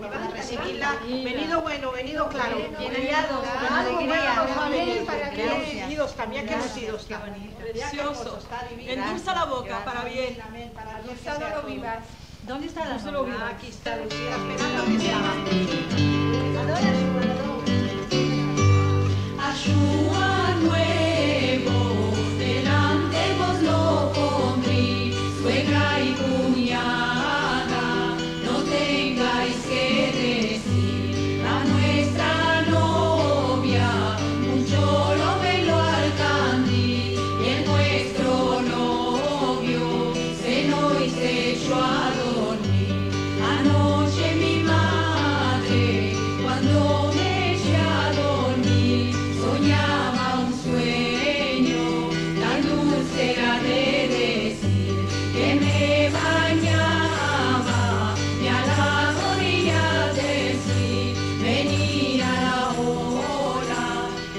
Para recibirla, venido bueno, venido claro. Criados, con alegría. Venidos también, que nacidos. Precioso. Endulza la boca, para bien. Gustavo lo vivas. ¿Dónde está la novia? Aquí está Lucía, esperando que estaba. Ayuda nuevo, delante vos lo pondrí, suegra y cuñada, no tengáis que decir, a nuestra novia, mucho lo velo al candil, y en nuestro novio se nos echó a dormir. Anoche mi madre, cuando me eché a dormir, soñaba un sueño, tan dulce era de decir, que me bañaba y a las orillas del Sil venía la ola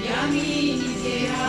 y a mí quisiera